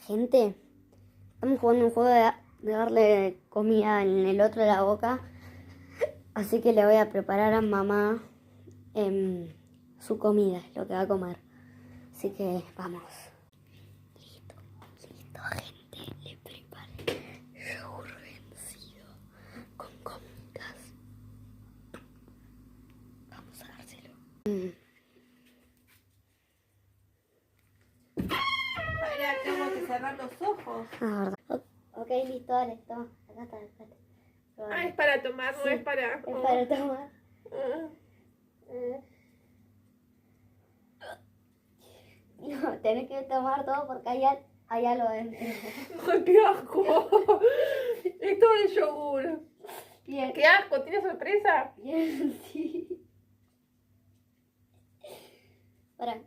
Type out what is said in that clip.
Gente, estamos jugando un juego de darle comida en el otro de la boca. Así que le voy a preparar a mamá su comida, lo que va a comer. Así que vamos. Listo, gente. Le preparé yogur vencido con gomitas. Vamos a dárselo. Ahora tengo que cerrar los ojos. Ah, verdad. Ok, listo, dale, toma. Acá está. Ah, es para tomar, no Sí, es para... es para tomar. Ah. No, tenés que tomar todo porque hay algo dentro. ¡Ay, qué asco! Es todo de yogur. Bien. ¡Qué asco! ¿Tiene sorpresa? Bien, sí. Para.